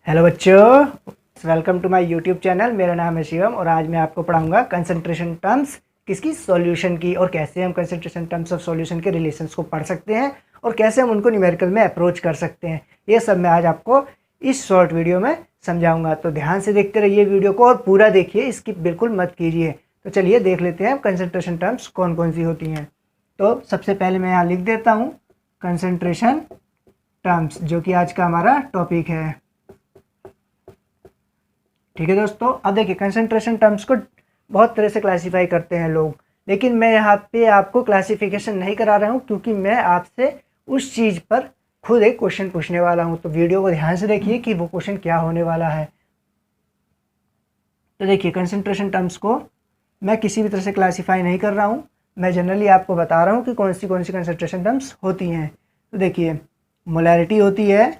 Hello बच्चों, welcome to my YouTube channel. मेरा नाम है शिवम और आज मैं आपको पढ़ाऊंगा कंसंट्रेशन टर्म्स किसकी सॉल्यूशन की, और कैसे हम कंसंट्रेशन टर्म्स ऑफ सॉल्यूशन के रिलेशंस को पढ़ सकते हैं और कैसे हम उनको न्यूमेरिकल में अप्रोच कर सकते हैं। ये सब मैं आज आपको इस शॉर्ट वीडियो में समझाऊंगा, तो ध्यान से देखते रहिए वीडियो को और पूरा देखिए, इसकी बिल्कुल मत कीजिए। तो चलिए देख लेते हैं कंसंट्रेशन टर्म्स कौन कौन सी होती हैं। तो सबसे पहले मैं यहाँ लिख देता हूँ कंसंट्रेशन टर्म्स, जो कि आज का हमारा टॉपिक है। ठीक है दोस्तों, अब देखिए कंसंट्रेशन टर्म्स को बहुत तरह से क्लासीफाई करते हैं लोग, लेकिन मैं यहाँ पे आपको क्लासिफिकेशन नहीं करा रहा हूँ क्योंकि मैं आपसे उस चीज़ पर खुद एक क्वेश्चन पूछने वाला हूँ। तो वीडियो को ध्यान से देखिए कि वो क्वेश्चन क्या होने वाला है। तो देखिए कंसंट्रेशन टर्म्स को मैं किसी भी तरह से क्लासीफाई नहीं कर रहा हूँ, मैं जनरली आपको बता रहा हूँ कि कौन सी कंसंट्रेशन टर्म्स होती हैं। तो देखिए मोलैरिटी होती है,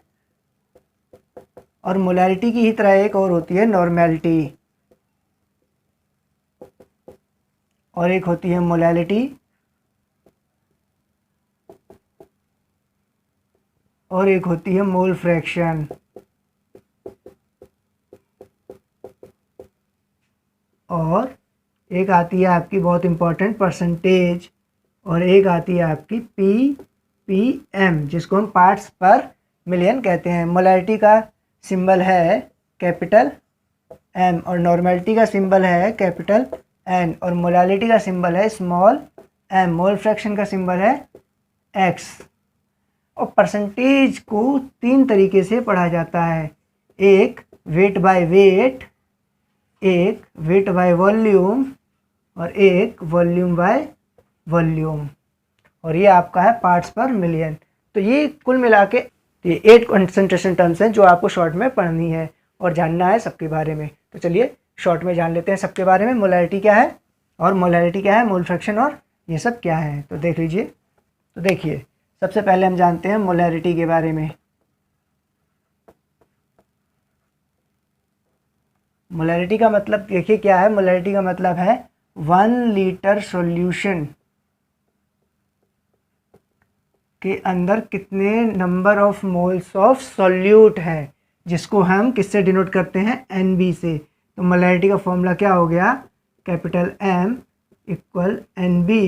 और मोलैरिटी की ही तरह एक और होती है नॉर्मेलिटी, और एक होती है मोलैलिटी, और एक होती है मोल फ्रैक्शन, और एक आती है आपकी बहुत इंपॉर्टेंट परसेंटेज, और एक आती है आपकी पीपीएम, जिसको हम पार्ट्स पर मिलियन कहते हैं। मोलैरिटी का सिंबल है कैपिटल एम, और नॉर्मेलिटी का सिंबल है कैपिटल एन, और मोलैलिटी का सिंबल है स्मॉल एम। मोल फ्रैक्शन का सिंबल है एक्स। और परसेंटेज को तीन तरीके से पढ़ा जाता है, एक वेट बाय वेट, एक वेट बाय वॉल्यूम, और एक वॉल्यूम बाय वॉल्यूम, और ये आपका है पार्ट्स पर मिलियन। तो ये कुल मिला के ये 8 कंसंट्रेशन टर्म्स हैं जो आपको शॉर्ट में पढ़नी है और जानना है सबके बारे में। तो चलिए शॉर्ट में जान लेते हैं सबके बारे में। मोलैरिटी क्या है, और मोलैरिटी क्या है, मोल फ्रैक्शन, और ये सब क्या है, तो देख लीजिए। तो देखिए सबसे पहले हम जानते हैं मोलैरिटी के बारे में। मोलैरिटी का मतलब देखिए क्या है। मोलैरिटी का मतलब है 1 लीटर सॉल्यूशन के अंदर कितने number of moles of solute है, जिसको हम किससे डिनोट करते हैं, NB से। तो मोलैरिटी का फॉर्मूला क्या हो गया, capital M equal NB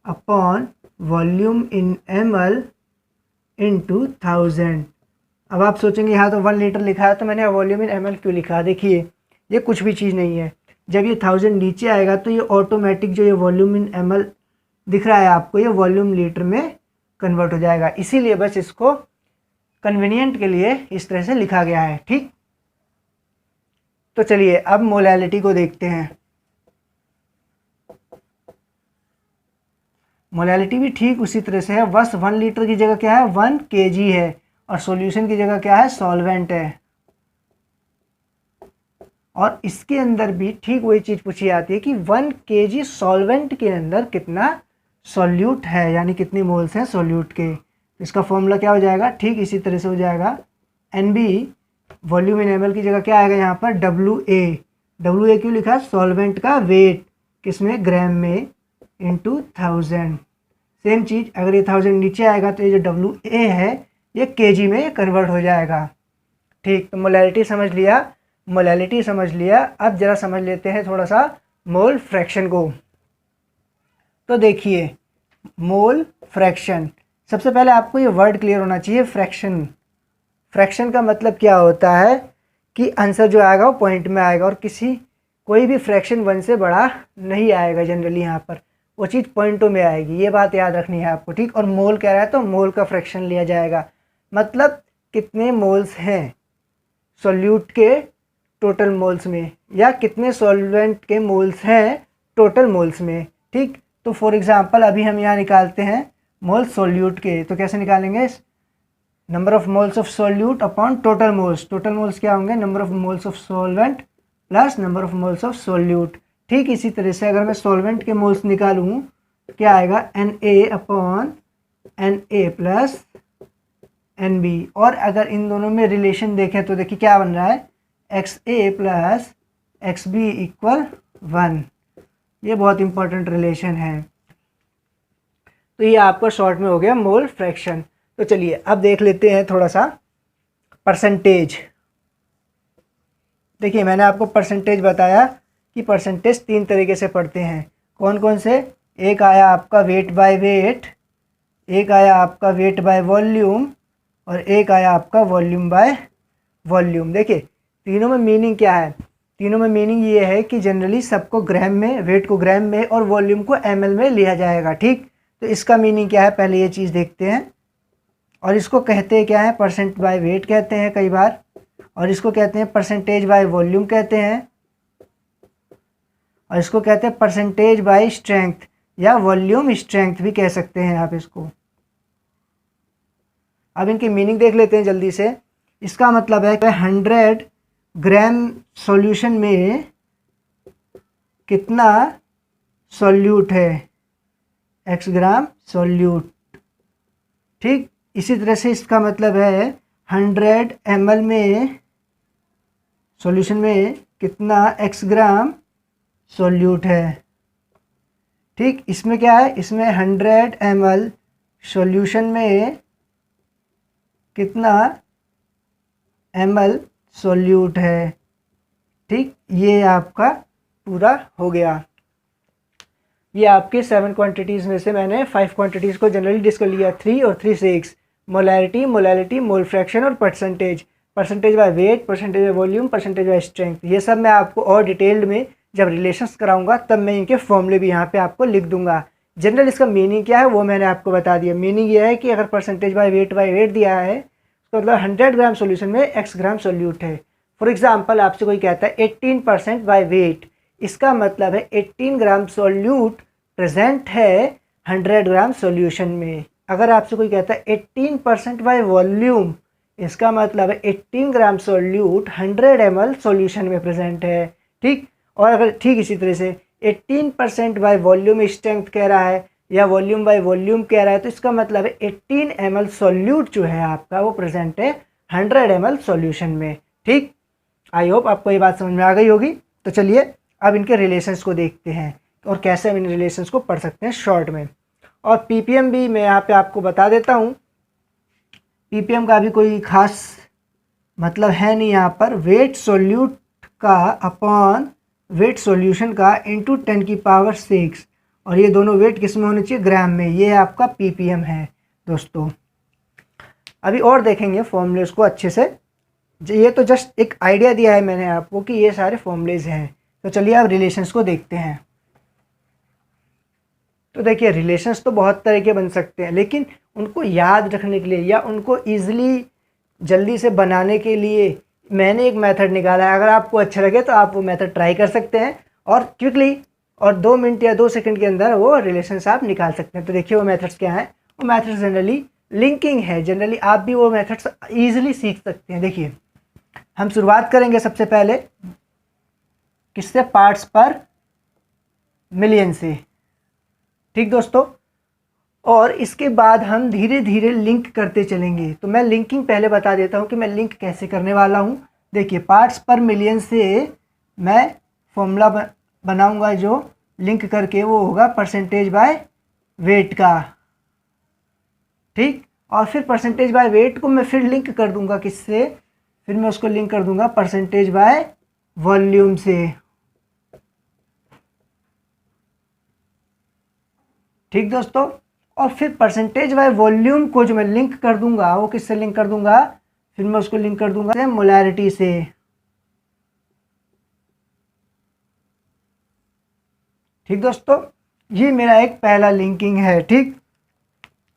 upon volume in ml into 1000। अब आप सोचेंगे यहाँ तो 1 लीटर लिखा है तो मैंने वॉल्यूम इन ml क्यों लिखा। देखिए ये कुछ भी चीज़ नहीं है, जब ये 1000 नीचे आएगा तो ये ऑटोमेटिक जो ये वॉल्यूम इन ml दिख रहा है आपको, ये वॉल्यूम लीटर में कन्वर्ट हो जाएगा। इसीलिए बस इसको कन्वीनियंट के लिए इस तरह से लिखा गया है। ठीक, तो चलिए अब मोलैलिटी को देखते हैं। मोलैलिटी भी ठीक उसी तरह से है, बस 1 लीटर की जगह क्या है 1 kg है, और सॉल्यूशन की जगह क्या है सॉल्वेंट है। और इसके अंदर भी ठीक वही चीज़ पूछी जाती है कि 1 kg सॉल्वेंट के अंदर कितना सॉल्यूट है, यानी कितनी मोल्स हैं सॉल्यूट के। इसका फॉर्मूला क्या हो जाएगा, ठीक इसी तरह से हो जाएगा। NB वॉल्यूम इन ml की जगह क्या आएगा यहाँ पर WA। WA क्यों लिखा, सॉल्वेंट का वेट किसमें, ग्राम में, इंटू 1000। सेम चीज़ अगर ये 1000 नीचे आएगा तो ये जो WA है ये kg में कन्वर्ट हो जाएगा। ठीक, तो मोलैलिटी समझ लिया, मोलैलिटी समझ लिया। अब जरा समझ लेते हैं थोड़ा सा मोल फ्रैक्शन को। तो देखिए मोल फ्रैक्शन, सबसे पहले आपको ये वर्ड क्लियर होना चाहिए फ्रैक्शन। फ्रैक्शन का मतलब क्या होता है कि आंसर जो आएगा वो पॉइंट में आएगा, और कोई भी फ्रैक्शन 1 से बड़ा नहीं आएगा जनरली, यहाँ पर वो चीज़ पॉइंटों में आएगी, ये बात याद रखनी है आपको। ठीक, और मोल कह रहा है तो मोल का फ्रैक्शन लिया जाएगा, मतलब कितने मोल्स हैं सॉल्यूट के टोटल मोल्स में, या कितने सॉल्वेंट के मोल्स हैं टोटल मोल्स में। ठीक, तो फॉर एग्जांपल अभी हम यहाँ निकालते हैं मोल्स सॉल्यूट के, तो कैसे निकालेंगे, number of moles of solute upon total moles. Total moles क्या होंगे, number of moles of solvent plus number of moles of solute. ठीक इसी तरह से अगर मैं सॉल्वेंट के मोल्स निकालूँ तो क्या आएगा, Na upon Na plus NB। और अगर इन दोनों में रिलेशन देखें तो देखिए क्या बन रहा है, XA प्लस XB इक्वल 1। ये बहुत इंपॉर्टेंट रिलेशन है। तो ये आपका शॉर्ट में हो गया मोल फ्रैक्शन। तो चलिए अब देख लेते हैं थोड़ा सा परसेंटेज। देखिए मैंने आपको परसेंटेज बताया कि परसेंटेज 3 तरीके से पढ़ते हैं। कौन कौन से? एक आया आपका वेट बाय वेट, एक आया आपका वेट बाय वॉल्यूम, और एक आया आपका वॉल्यूम बाय वॉल्यूम। देखिए तीनों में मीनिंग क्या है? तीनों में मीनिंग ये है कि जनरली सबको ग्राम में, वेट को ग्राम में और वॉल्यूम को ml में लिया जाएगा। ठीक, तो इसका मीनिंग क्या है पहले ये चीज़ देखते हैं। और इसको कहते हैं क्या है? परसेंट बाय वेट कहते हैं कई बार, और इसको कहते हैं परसेंटेज बाय वॉल्यूम कहते हैं, और इसको कहते हैं परसेंटेज बाय स्ट्रेंथ या वॉल्यूम स्ट्रेंथ भी कह सकते हैं आप इसको। अब इनकी मीनिंग देख लेते हैं जल्दी से। इसका मतलब है कि 100 ग्राम सॉल्यूशन में कितना सॉल्यूट है? x ग्राम सॉल्यूट। ठीक, इसी तरह से इसका मतलब है 100 ml में सॉल्यूशन में कितना x ग्राम सॉल्यूट है। ठीक, इसमें क्या है? इसमें 100 ml सॉल्यूशन में कितना ml सॉल्यूट है। ठीक, ये आपका पूरा हो गया। ये आपके 7 क्वांटिटीज़ में से मैंने 5 क्वांटिटीज़ को जनरली डिस्कस लिया, 3 और 3 से 6, मोलैरिटी, मोलैलिटी, मोल फ्रैक्शन और percentage, percentage by wait, percentage by volume, percentage by strength. ये सब मैं आपको और डिटेल्ड में जब रिलेशंस कराऊंगा तब मैं इनके फॉर्मूले भी यहाँ पे आपको लिख दूंगा। जनरल इसका मीनिंग क्या है वो मैंने आपको बता दिया। मीनिंग ये है कि अगर परसेंटेज बाय वेट दिया है तो मतलब 100 ग्राम सोल्यूशन में x ग्राम सोल्यूट है। फॉर एग्जांपल आपसे कोई कहता है 18% बाय वेट, इसका मतलब है 18 ग्राम सोल्यूट प्रेजेंट है 100 ग्राम सोल्यूशन में। अगर आपसे कोई कहता है 18% बाय वॉल्यूम, इसका मतलब है 18 ग्राम सोल्यूट 100 ml सोल्यूशन में प्रेजेंट है। ठीक, और अगर ठीक इसी तरह से 18% बाय वॉल्यूम स्ट्रेंथ कह रहा है या वॉल्यूम बाय वॉल्यूम कह रहा है तो इसका मतलब है 18 ml सोल्यूट जो है आपका वो प्रेजेंट है 100 ml सोल्यूशन में। ठीक, आई होप आपको ये बात समझ में आ गई होगी। तो चलिए अब इनके रिलेशंस को देखते हैं और कैसे हम इन रिलेशंस को पढ़ सकते हैं शॉर्ट में। और पीपीएम भी मैं यहाँ पे आपको बता देता हूँ। पीपीएम का भी कोई खास मतलब है नहीं यहाँ पर। वेट सोल्यूट का अपॉन वेट सॉल्यूशन का इंटू 10⁶, और ये दोनों वेट किस में होने चाहिए? ग्राम में। ये आपका पीपीएम है दोस्तों। अभी और देखेंगे फॉर्मूलेज को अच्छे से। ये तो जस्ट एक आइडिया दिया है मैंने आपको कि ये सारे फॉर्मूलेज हैं। तो चलिए अब रिलेशंस को देखते हैं। तो देखिए रिलेशंस तो बहुत तरह के बन सकते हैं, लेकिन उनको याद रखने के लिए या उनको ईजिली जल्दी से बनाने के लिए मैंने एक मेथड निकाला है। अगर आपको अच्छा लगे तो आप वो मेथड ट्राई कर सकते हैं और क्विकली और 2 मिनट या 2 सेकंड के अंदर वो रिलेशंस आप निकाल सकते हैं। तो देखिए वो मेथड्स क्या हैं। वो मेथड्स जनरली लिंकिंग है। जनरली आप भी वो मेथड्स ईजिली सीख सकते हैं। देखिए हम शुरुआत करेंगे सबसे पहले किससे? पार्ट्स पर मिलियन से। ठीक दोस्तों, और इसके बाद हम धीरे धीरे लिंक करते चलेंगे। तो मैं लिंकिंग पहले बता देता हूँ कि मैं लिंक कैसे करने वाला हूँ। देखिए पार्ट्स पर मिलियन से मैं फॉर्मूला बनाऊंगा जो लिंक करके वो होगा परसेंटेज बाय वेट का। ठीक, और फिर परसेंटेज बाय वेट को मैं फिर लिंक कर दूंगा किससे? फिर मैं उसको लिंक कर दूंगा परसेंटेज बाय वॉल्यूम से। ठीक दोस्तों, और फिर परसेंटेज बाय वॉल्यूम को जो मैं लिंक कर दूंगा वो किससे लिंक कर दूंगा? फिर मैं उसको लिंक कर दूंगा मोलैरिटी से। ठीक दोस्तों, ये मेरा एक पहला लिंकिंग है। ठीक,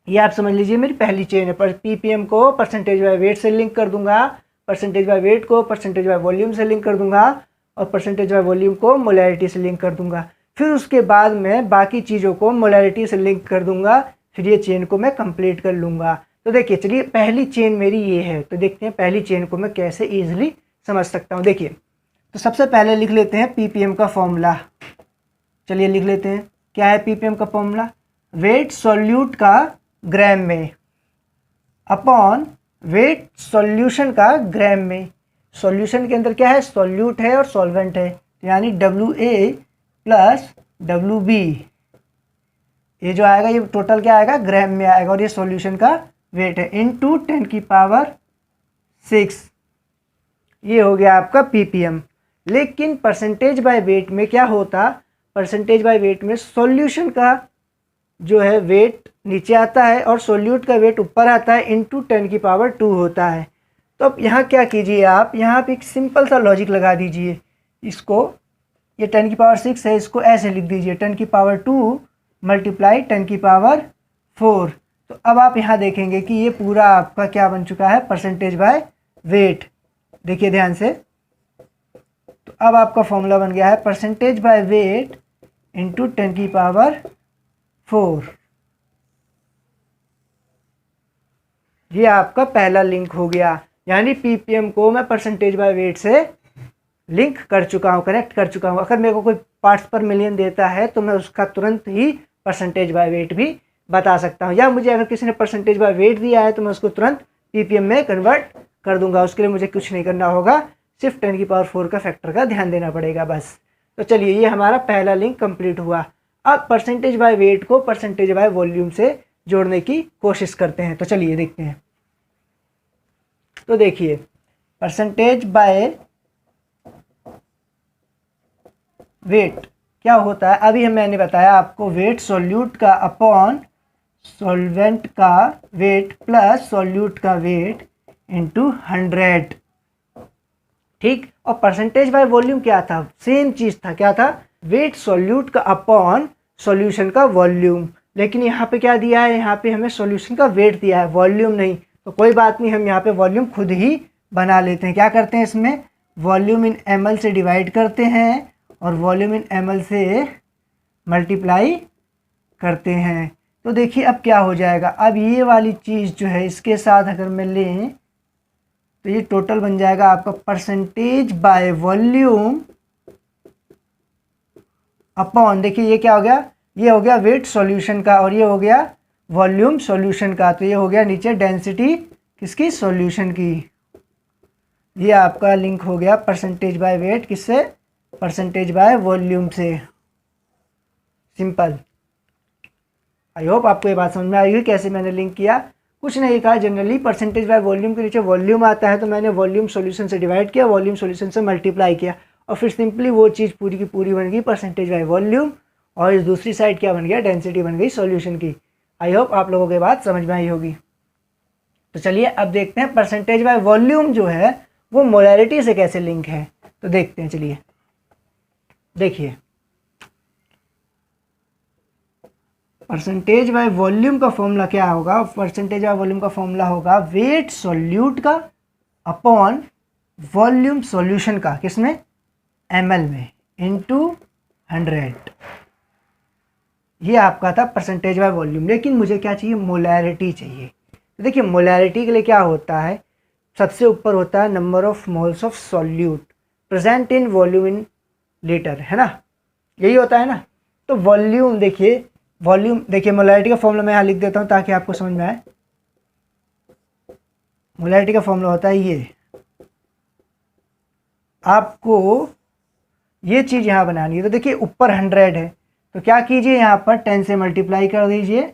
ये आप समझ लीजिए मेरी पहली चेन है। पर पीपीएम को परसेंटेज बाय वेट से लिंक कर दूंगा, परसेंटेज बाय वेट को परसेंटेज बाय वॉल्यूम से लिंक कर दूंगा, और परसेंटेज बाय वॉल्यूम को मोलैरिटी से लिंक कर दूंगा। फिर उसके बाद मैं बाकी चीज़ों को मोलैरिटी से लिंक कर दूंगा। फिर ये चेन को मैं कंप्लीट कर लूँगा। तो देखिए चलिए पहली चेन मेरी ये है। तो देखते हैं पहली चेन को मैं कैसे ईजिली समझ सकता हूँ। देखिए तो सबसे पहले लिख लेते हैं पीपीएम का फॉर्मूला। चलिए लिख लेते हैं। क्या है पीपीएम का फॉर्मूला? वेट सॉल्यूट का ग्राम में अपॉन वेट सॉल्यूशन का ग्राम में। सॉल्यूशन के अंदर क्या है? सॉल्यूट है और सॉल्वेंट है, यानी WA प्लस WB। ये जो आएगा ये टोटल क्या आएगा? ग्राम में आएगा, और ये सॉल्यूशन का वेट है इंटू 10⁶। ये हो गया आपका पीपीएम। लेकिन परसेंटेज बाय वेट में क्या होता, परसेंटेज बाय वेट में सॉल्यूशन का जो है वेट नीचे आता है और सोल्यूट का वेट ऊपर आता है, इंटू 10⁻² होता है। तो अब यहाँ क्या कीजिए, आप यहाँ पे एक सिंपल सा लॉजिक लगा दीजिए, इसको ये 10⁻6 है, इसको ऐसे लिख दीजिए 10⁻² मल्टीप्लाई 10⁻4। तो अब आप यहाँ देखेंगे कि ये पूरा आपका क्या बन चुका है, परसेंटेज बाय वेट। देखिए ध्यान से, तो अब आपका फॉर्मूला बन गया है परसेंटेज बाय वेट इंटू 10⁻4। ये आपका पहला लिंक हो गया, यानी पीपीएम को मैं परसेंटेज बाय वेट से लिंक कर चुका हूँ, कनेक्ट कर चुका हूँ। अगर मेरे को कोई पार्ट्स पर मिलियन देता है तो मैं उसका तुरंत ही परसेंटेज बाय वेट भी बता सकता हूँ, या मुझे अगर किसी ने परसेंटेज बाय वेट दिया है तो मैं उसको तुरंत पीपीएम में कन्वर्ट कर दूंगा। उसके लिए मुझे कुछ नहीं करना होगा, सिर्फ 10⁻4 का फैक्टर का ध्यान देना पड़ेगा बस। तो चलिए, ये हमारा पहला लिंक कंप्लीट हुआ। अब परसेंटेज बाय वेट को परसेंटेज बाय वॉल्यूम से जोड़ने की कोशिश करते हैं। तो चलिए देखते हैं। तो देखिए, परसेंटेज बाय वेट क्या होता है, अभी मैंने बताया आपको, वेट सॉल्यूट का अपॉन सॉल्वेंट का वेट प्लस सॉल्यूट का वेट इंटू 100। ठीक, और परसेंटेज बाय वॉल्यूम क्या था, सेम चीज था, क्या था, वेट सॉल्यूट का अपॉन सॉल्यूशन का वॉल्यूम। लेकिन यहाँ पे क्या दिया है, यहाँ पे हमें सॉल्यूशन का वेट दिया है, वॉल्यूम नहीं। तो कोई बात नहीं, हम यहाँ पे वॉल्यूम खुद ही बना लेते हैं। क्या करते हैं, इसमें वॉल्यूम इन ml से डिवाइड करते हैं और वॉल्यूम इन ml से मल्टीप्लाई करते हैं। तो देखिए अब क्या हो जाएगा, अब ये वाली चीज़ जो है इसके साथ अगर मैं लें तो ये टोटल बन जाएगा आपका परसेंटेज बाय वॉल्यूम अपॉन, देखिए ये क्या हो गया, ये हो गया वेट सॉल्यूशन का और ये हो गया वॉल्यूम सॉल्यूशन का। तो ये हो गया नीचे डेंसिटी किसकी, सॉल्यूशन की। ये आपका लिंक हो गया परसेंटेज बाय वेट किससे, परसेंटेज बाय वॉल्यूम से। सिंपल। आई होप आपको ये बात समझ में आई हुई कैसे मैंने लिंक किया। कुछ नहीं कहा, जनरली परसेंटेज बाय वॉल्यूम के नीचे वॉल्यूम आता है तो मैंने वॉल्यूम सॉल्यूशन से डिवाइड किया, वॉल्यूम सॉल्यूशन से मल्टीप्लाई किया और फिर सिंपली वो चीज़ पूरी की पूरी बन गई परसेंटेज बाय वॉल्यूम, और इस दूसरी साइड क्या बन गया, डेंसिटी बन गई सॉल्यूशन की। आई होप आप लोगों को बात समझ में आई होगी। तो चलिए अब देखते हैं परसेंटेज बाय वॉल्यूम जो है वो मोलैरिटी से कैसे लिंक है। तो देखते हैं, चलिए देखिए, परसेंटेज बाय वॉल्यूम का फॉर्मूला क्या होगा, परसेंटेज बाय वॉल्यूम का फॉर्मूला होगा वेट सॉल्यूट का अपॉन वॉल्यूम सॉल्यूशन का, किसमें, ml में, इंटू 100। ये आपका था परसेंटेज बाय वॉल्यूम। लेकिन मुझे क्या चाहिए, मोलैरिटी चाहिए। तो देखिए मोलैरिटी के लिए क्या होता है, सबसे ऊपर होता है number of moles of solute present in volume in litre, है ना, यही होता है ना। तो वॉल्यूम देखिए, वॉल्यूम देखिए, मोलैरिटी का फॉर्मूला मैं यहाँ लिख देता हूँ ताकि आपको समझ में आए। मोलैरिटी का फॉर्मूला होता है ये, आपको ये चीज़ यहाँ बनानी है। तो देखिए ऊपर 100 है तो क्या कीजिए, यहाँ पर 10 से मल्टीप्लाई कर दीजिए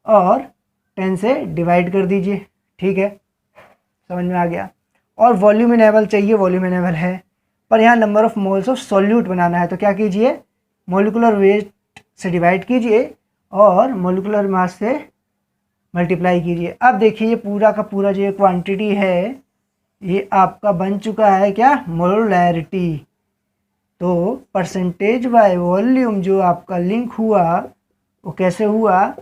और 10 से डिवाइड कर दीजिए। ठीक है, समझ में आ गया। और वॉल्यूम इनेबल चाहिए, वॉल्यूम इनेबल है, पर यहाँ number of moles of solute बनाना है। तो क्या कीजिए, मोलिकुलर वेट से डिवाइड कीजिए और मोलिकुलर मास से मल्टीप्लाई कीजिए। अब देखिए ये पूरा का पूरा जो क्वांटिटी है ये आपका बन चुका है क्या, मोलैरिटी। तो परसेंटेज बाय वॉल्यूम जो आपका लिंक हुआ वो कैसे हुआ,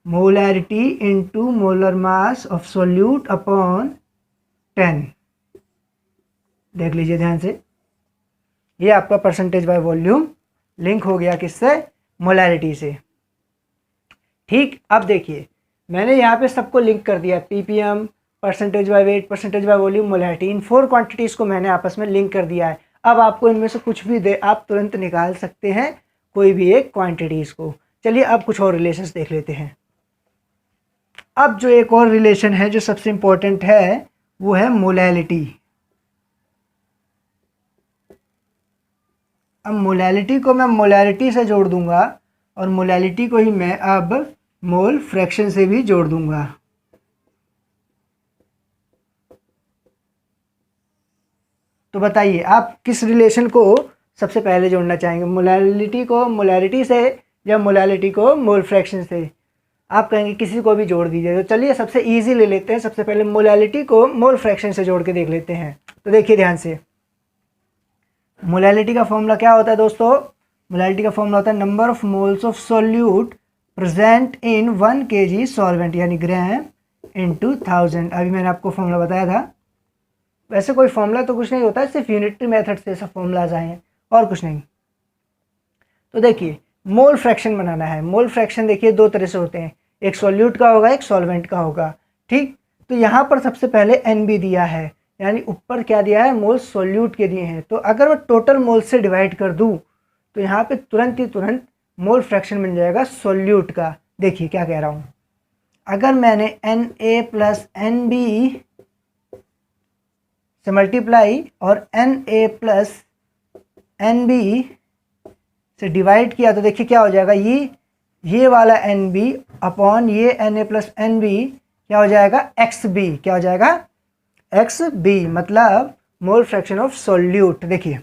molarity into molar mass of solute upon 10। देख लीजिए ध्यान से, ये आपका परसेंटेज बाय वॉल्यूम लिंक हो गया किससे, मोलैरिटी से। ठीक, अब देखिए मैंने यहाँ पे सबको लिंक कर दिया, ppm, percentage by wait, percentage by volume, molarity, in 4 quantities को मैंने आपस में लिंक कर दिया है। अब आपको इनमें से कुछ भी दे आप तुरंत निकाल सकते हैं कोई भी एक क्वांटिटीज़ को। चलिए अब कुछ और रिलेशंस देख लेते हैं। अब जो एक और रिलेशन है जो सबसे इम्पोर्टेंट है वो है मोलैलिटी। अब मोलैलिटी को मैं मोलैरिटी से जोड़ दूंगा और मोलैलिटी को ही मैं अब मोल फ्रैक्शन से भी जोड़ दूंगा। तो बताइए आप किस रिलेशन को सबसे पहले जोड़ना चाहेंगे, मोलैलिटी को मोलैरिटी से या मोलैलिटी को मोल फ्रैक्शन से? आप कहेंगे किसी को भी जोड़ दीजिए। तो चलिए सबसे इजी ले लेते हैं, सबसे पहले मोलैलिटी को मोल फ्रैक्शन से जोड़ के देख लेते हैं। तो देखिए ध्यान से, मोलैलिटी का फॉर्मूला क्या होता है दोस्तों? मोलैलिटी का फॉर्मूला होता है number of moles of solute present in 1 kg solvent, यानी ग्राम इंटू 1000। अभी मैंने आपको फॉर्मूला बताया था। वैसे कोई फॉर्मूला तो कुछ नहीं होता है, सिर्फ यूनिटरी मेथड से सब फॉर्मूलाज आए हैं और कुछ नहीं। तो देखिए मोल फ्रैक्शन बनाना है। मोल फ्रैक्शन देखिए दो तरह से होते हैं, एक सॉल्यूट का होगा, एक सॉल्वेंट का होगा, ठीक। तो यहाँ पर सबसे पहले NB दिया है, यानी ऊपर क्या दिया है, मोल सॉल्यूट के दिए हैं। तो अगर मैं टोटल मोल से डिवाइड कर दूँ तो यहाँ पे तुरंत मोल फ्रैक्शन बन जाएगा सॉल्यूट का। देखिए क्या कह रहा हूँ, अगर मैंने Na प्लस NB से मल्टीप्लाई और Na प्लस NB से डिवाइड किया तो देखिए क्या हो जाएगा, ये वाला NB अपॉन ये Na प्लस NB क्या हो जाएगा, XB। क्या हो जाएगा, XB, मतलब मोल फ्रैक्शन ऑफ सॉल्यूट। देखिए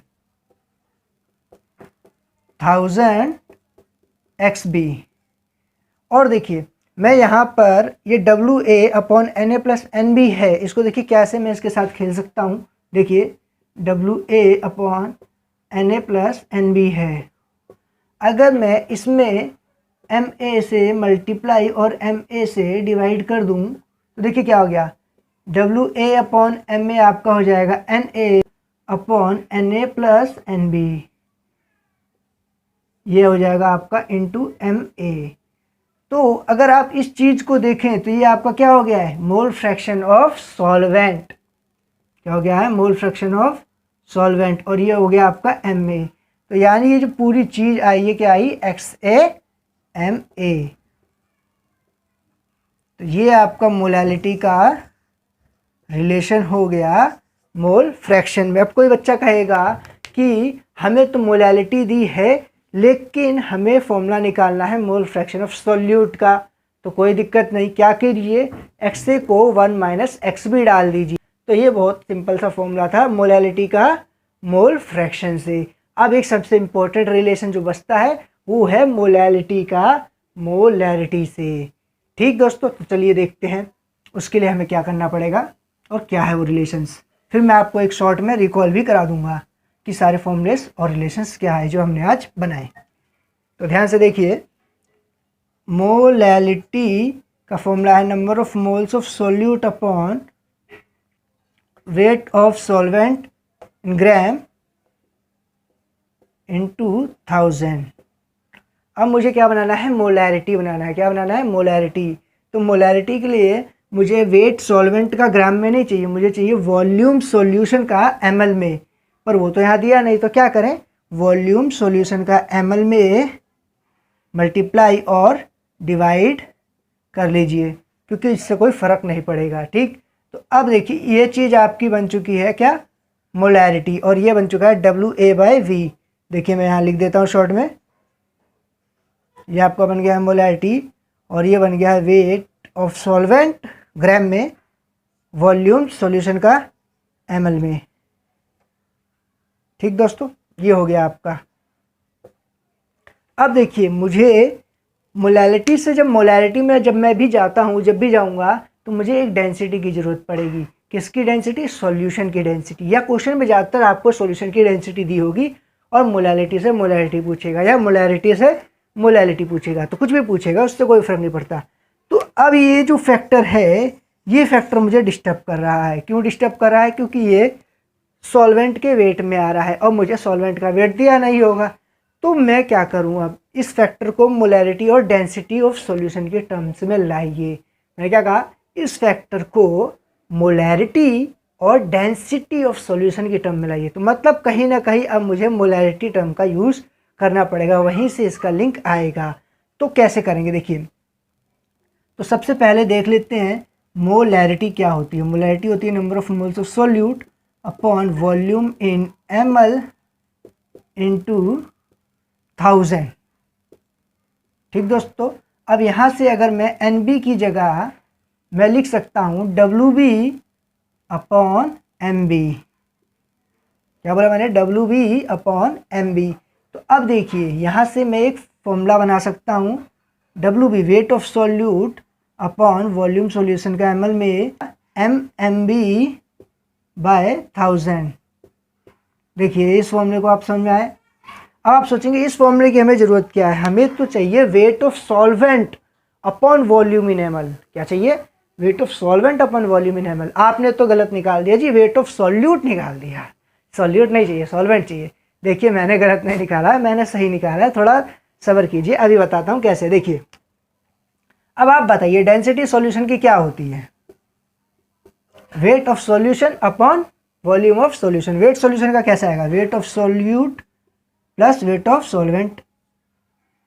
1000 XB। और देखिए मैं यहाँ पर ये WA upon Na plus NB है, इसको देखिए कैसे मैं इसके साथ खेल सकता हूँ। देखिए WA upon Na plus NB है, अगर मैं इसमें Ma से मल्टीप्लाई और Ma से डिवाइड कर दूँ तो देखिए क्या हो गया, WA अपॉन Ma आपका हो जाएगा Na upon Na plus NB, ये हो जाएगा आपका इंटू Ma। तो अगर आप इस चीज़ को देखें तो ये आपका क्या हो गया है, मोल फ्रैक्शन ऑफ सॉल्वेंट। क्या हो गया है, मोल फ्रैक्शन ऑफ सॉल्वेंट, और ये हो गया आपका Ma। तो यानी ये जो पूरी चीज़ आई है क्या आई, XaMa। तो ये आपका मोलैलिटी का रिलेशन हो गया मोल फ्रैक्शन में। अब कोई बच्चा कहेगा कि हमें तो मोलैलिटी दी है लेकिन हमें फॉर्मूला निकालना है मोल फ्रैक्शन ऑफ सॉल्यूट का। तो कोई दिक्कत नहीं, क्या कीजिए, XA को 1 माइनस XB डाल दीजिए। तो ये बहुत सिंपल सा फॉर्मूला था मोलैलिटी का मोल फ्रैक्शन से। अब एक सबसे इम्पोर्टेंट रिलेशन जो बचता है वो है मोलैलिटी का मोलैरिटी से। ठीक दोस्तों, तो चलिए देखते हैं उसके लिए हमें क्या करना पड़ेगा और क्या है वो रिलेशंस। फिर मैं आपको एक शॉर्ट में रिकॉल भी करा दूंगा कि सारे फॉर्मूलेस और रिलेशंस क्या है जो हमने आज बनाए। तो ध्यान से देखिए, मोलैलिटी का फॉर्मूला है number of moles of solute upon weight of solvent in gram into 1000। अब मुझे क्या बनाना है, मोलैरिटी बनाना है। क्या बनाना है, मोलैरिटी। तो मोलैरिटी के लिए मुझे वेट सॉल्वेंट का ग्राम में नहीं चाहिए, मुझे चाहिए वॉल्यूम सॉल्यूशन का ml में, पर वो तो यहाँ दिया नहीं। तो क्या करें, वॉल्यूम सॉल्यूशन का ml में मल्टीप्लाई और डिवाइड कर लीजिए, क्योंकि इससे कोई फ़र्क नहीं पड़ेगा। ठीक, तो अब देखिए ये चीज़ आपकी बन चुकी है क्या, मोलैरिटी, और ये बन चुका है WA/V। देखिए मैं यहाँ लिख देता हूँ शॉर्ट में, ये आपका बन गया है मोलैरिटी और ये बन गया है वेट ऑफ सॉल्वेंट ग्राम में, वॉल्यूम सॉल्यूशन का ml में। ठीक दोस्तों, ये हो गया आपका। अब देखिए मुझे मोलैलिटी से जब मोलैरिटी में जब मैं भी जाता हूँ, जब भी जाऊँगा तो मुझे एक डेंसिटी की ज़रूरत पड़ेगी। किसकी डेंसिटी, सॉल्यूशन की डेंसिटी। या क्वेश्चन में ज़्यादातर आपको सॉल्यूशन की डेंसिटी दी होगी और मोलैलिटी से मोलैरिटी पूछेगा या मोलैरिटी से मोलैलिटी पूछेगा, तो कुछ भी पूछेगा उससे कोई फ़र्क नहीं पड़ता। तो अब ये जो फैक्टर है, ये फैक्टर मुझे डिस्टर्ब कर रहा है। क्यों डिस्टर्ब कर रहा है, क्योंकि ये सॉल्वेंट के वेट में आ रहा है और मुझे सॉल्वेंट का वेट दिया नहीं होगा। तो मैं क्या करूं, अब इस फैक्टर को मोलैरिटी और डेंसिटी ऑफ सॉल्यूशन के टर्म्स में लाइए। मैंने क्या कहा, इस फैक्टर को मोलैरिटी और डेंसिटी ऑफ सॉल्यूशन के टर्म में लाइए। तो मतलब कहीं ना कहीं अब मुझे मोलैरिटी टर्म का यूज़ करना पड़ेगा, वहीं से इसका लिंक आएगा। तो कैसे करेंगे देखिए, तो सबसे पहले देख लेते हैं मोलैरिटी क्या होती है। मोलैरिटी होती है number of moles of solute upon volume in ml into 1000। ठीक दोस्तों, अब यहाँ से अगर मैं NB की जगह मैं लिख सकता हूँ WB अपॉन MB। क्या बोला मैंने, WB अपॉन MB। तो अब देखिए यहाँ से मैं एक फॉर्मूला बना सकता हूँ, WB wait of solute upon volume solution का ml में MMB बाय 1000। देखिए इस फॉर्मूले को आप समझ में आए। अब आप सोचेंगे इस फॉर्मूले की हमें ज़रूरत क्या है, हमें तो चाहिए wait of solvent upon volume in ml। क्या चाहिए, wait of solvent upon volume in ml। आपने तो गलत निकाल दिया जी, वेट ऑफ सॉल्यूट निकाल दिया, सॉल्यूट नहीं चाहिए, सॉल्वेंट चाहिए। देखिए मैंने गलत नहीं निकाला, मैंने सही निकाला है, थोड़ा सब्र कीजिए, अभी बताता हूँ कैसे। देखिए अब आप बताइए डेंसिटी सॉल्यूशन की क्या होती है, weight of solution upon volume of solution. Weight solution का कैसा आएगा, weight of solute plus weight of solvent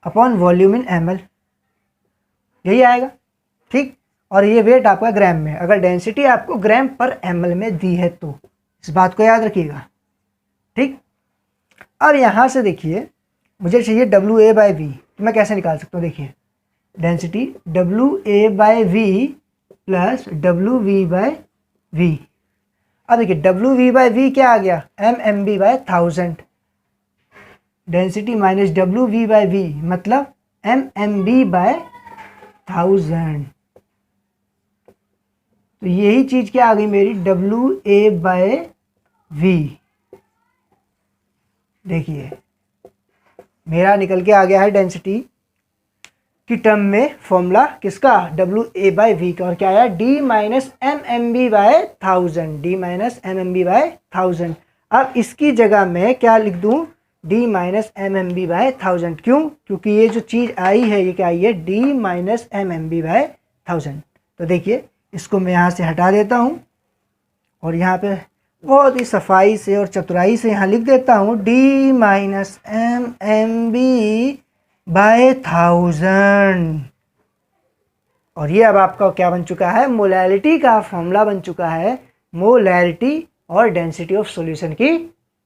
upon volume in ml, यही आएगा, ठीक। और ये वेट आपका ग्राम में, अगर डेंसिटी आपको ग्राम पर ml में दी है तो इस बात को याद रखिएगा, ठीक। अब यहाँ से देखिए मुझे चाहिए WA बाई वी, तो मैं कैसे निकाल सकता हूँ, देखिए density WA by V plus WV by V. अब देखिए WV बाई वी क्या आ गया, MMB by 1000। Density minus WV by V मतलब MMB बाय 1000। तो यही चीज क्या आ गई मेरी, WA बाय वी। देखिए मेरा निकल के आ गया है डेंसिटी की टर्म में फॉर्मूला किसका, WA बाय वी का, और क्या आया D minus MMB by 1000, D minus MMB by 1000। अब इसकी जगह मैं क्या लिख दूं, D माइनस MMB बाय 1000। क्यों, क्योंकि ये जो चीज़ आई है ये क्या आई है, D माइनस MMB बाय 1000। तो देखिए इसको मैं यहाँ से हटा देता हूँ और यहाँ पे बहुत ही सफाई से और चतुराई से यहाँ लिख देता हूँ D माइनस MMB बाय 1000। और ये अब आपका क्या बन चुका है, मोलैलिटी का फॉर्मूला बन चुका है, मोलैलिटी और डेंसिटी ऑफ सॉल्यूशन की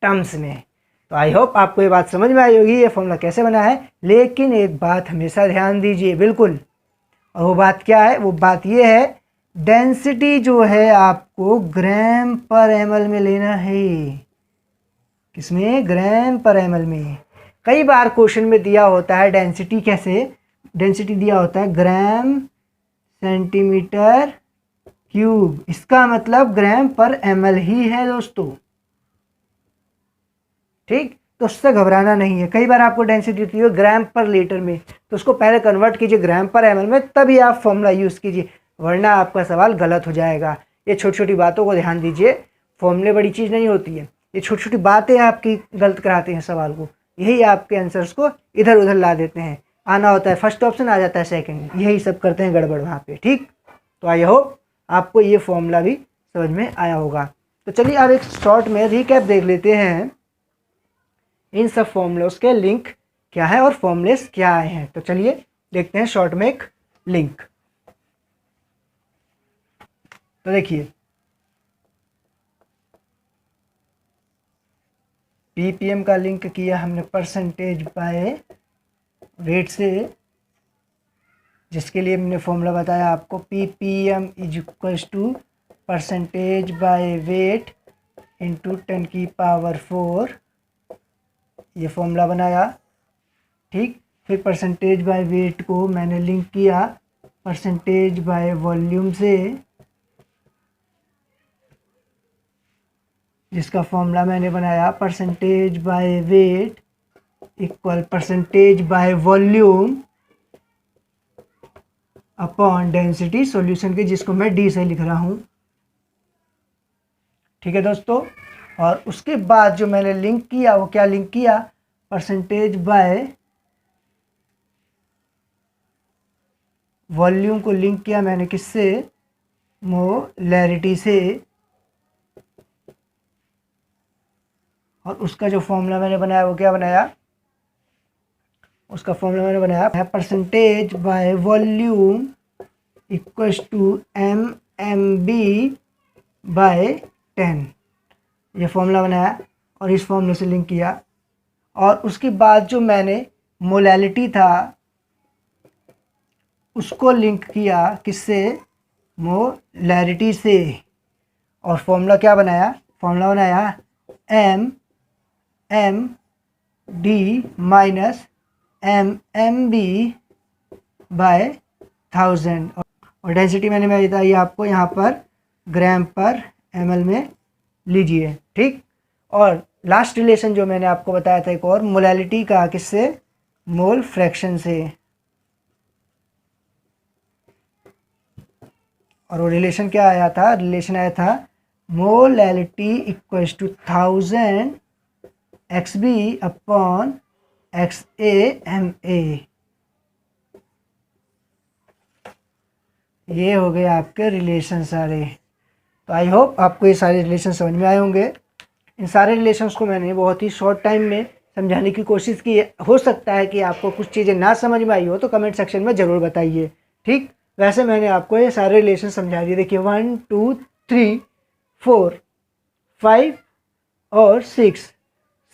टर्म्स में। तो आई होप आपको ये बात समझ में आई होगी ये फॉर्मूला कैसे बना है। लेकिन एक बात हमेशा ध्यान दीजिए बिल्कुल, और वो बात क्या है, वो बात ये है डेंसिटी जो है आपको ग्राम पर ml में लेना है। किसमें, ग्राम पर ml में। कई बार क्वेश्चन में दिया होता है डेंसिटी, कैसे डेंसिटी दिया होता है ग्राम सेंटीमीटर क्यूब, इसका मतलब ग्राम पर ml ही है दोस्तों, ठीक। तो उससे घबराना नहीं है। कई बार आपको डेंसिटी होती है ग्राम पर लीटर में, तो उसको पहले कन्वर्ट कीजिए ग्राम पर ml में, तभी आप फॉर्मूला यूज़ कीजिए, वरना आपका सवाल गलत हो जाएगा। ये छोटी छोटी बातों को ध्यान दीजिए, फॉर्मूले बड़ी चीज़ नहीं होती है, ये छोटी छोटी बातें आपकी गलत कराते हैं सवाल को, यही आपके आंसर्स को इधर उधर ला देते हैं। आना होता है फर्स्ट ऑप्शन, आ जाता है सेकंड, यही सब करते हैं गड़बड़ वहाँ पे, ठीक। तो आई होप आपको ये फॉर्मूला भी समझ में आया होगा। तो चलिए अब एक शॉर्ट में रिकैप देख लेते हैं, इन सब फॉर्मूलोस के लिंक क्या है और फॉर्मूलेस क्या आए हैं। तो चलिए देखते हैं शॉर्ट में एक लिंक। तो देखिए ppm का लिंक किया हमने परसेंटेज बाय वेट से, जिसके लिए हमने फॉर्मूला बताया आपको ppm is equals to percentage by weight into 10 की पावर 4, ये फॉर्मूला बनाया, ठीक। फिर परसेंटेज बाय वेट को मैंने लिंक किया परसेंटेज बाय वॉल्यूम से, जिसका फॉर्मूला मैंने बनाया percentage by weight equal percentage by volume upon density solution के, जिसको मैं D से लिख रहा हूँ, ठीक है दोस्तों। और उसके बाद जो मैंने लिंक किया वो क्या लिंक किया, परसेंटेज बाय वॉल्यूम को लिंक किया मैंने किससे, मोलैरिटी से, और उसका जो फॉर्मूला मैंने बनाया वो क्या बनाया, उसका फॉर्मूला मैंने बनाया percentage by volume equals to MMB by 10, ये फॉर्मूला बनाया और इस फॉर्मूले से लिंक किया। और उसके बाद जो मैंने मोलैलिटी था उसको लिंक किया किससे, मोलैरिटी से, और फॉर्मूला क्या बनाया, फॉर्मूला बनाया M D minus M B by 1000 और डेंसिटी मैंने बताई आपको यहाँ पर ग्राम पर ml में लीजिए। ठीक, और लास्ट रिलेशन जो मैंने आपको बताया था एक और मोलैलिटी का, किससे? मोल फ्रैक्शन से। और वो रिलेशन क्या आया था? रिलेशन आया था molality equals to 1000 XB upon XA/MA। ये हो गए आपके रिलेशन सारे। तो आई होप आपको ये सारे रिलेशन समझ में आए होंगे। इन सारे रिलेशंस को मैंने बहुत ही शॉर्ट टाइम में समझाने की कोशिश की है। हो सकता है कि आपको कुछ चीज़ें ना समझ में आई हो तो कमेंट सेक्शन में ज़रूर बताइए। ठीक, वैसे मैंने आपको ये सारे रिलेशन समझा दिए। देखिए 1 2 3 4 5 और 6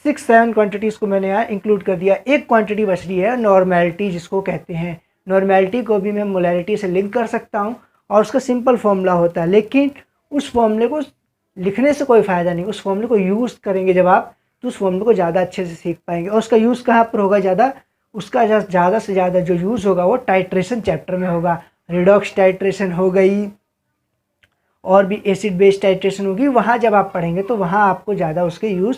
7 क्वांटिटीज़ को मैंने यहाँ इंक्लूड कर दिया। एक क्वांटिटी बच रही है नॉर्मेलिटी, जिसको कहते हैं। नॉर्मेलिटी को भी मैं मोलैलिटी से लिंक कर सकता हूँ और उसका सिंपल फॉर्मूला होता है, लेकिन उस फॉर्मूले को लिखने से कोई फ़ायदा नहीं। उस फॉर्मूले को यूज़ करेंगे जब आप, तो उस फॉर्मूले को ज़्यादा अच्छे से सीख पाएंगे। और उसका यूज़ कहाँ पर होगा ज़्यादा? उसका ज़्यादा से ज़्यादा जो यूज़ होगा वो टाइट्रेशन चैप्टर में होगा। रिडॉक्स टाइट्रेशन हो गई और भी एसिड बेस टाइट्रेशन होगी, वहाँ जब आप पढ़ेंगे तो वहाँ आपको ज़्यादा उसके यूज़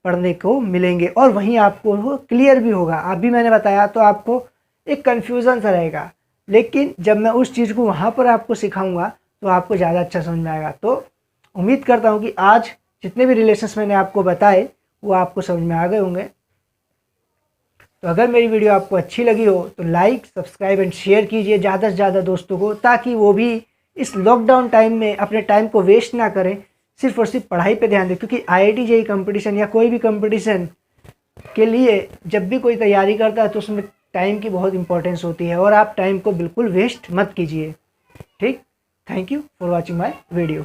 पढ़ने को मिलेंगे और वहीं आपको वो क्लियर भी होगा। अभी मैंने बताया तो आपको एक कन्फ्यूज़न सा रहेगा, लेकिन जब मैं उस चीज़ को वहाँ पर आपको सिखाऊंगा तो आपको ज़्यादा अच्छा समझ में आएगा। तो उम्मीद करता हूँ कि आज जितने भी रिलेशंस मैंने आपको बताए वो आपको समझ में आ गए होंगे। तो अगर मेरी वीडियो आपको अच्छी लगी हो तो लाइक, सब्सक्राइब एंड शेयर कीजिए ज़्यादा से ज़्यादा दोस्तों को, ताकि वो भी इस लॉकडाउन टाइम में अपने टाइम को वेस्ट ना करें, सिर्फ और सिर्फ पढ़ाई पे ध्यान दें। क्योंकि IIT JEE कंपटीशन या कोई भी कंपटीशन के लिए जब भी कोई तैयारी करता है तो उसमें टाइम की बहुत इंपॉर्टेंस होती है और आप टाइम को बिल्कुल वेस्ट मत कीजिए। ठीक, thank you for watching my video.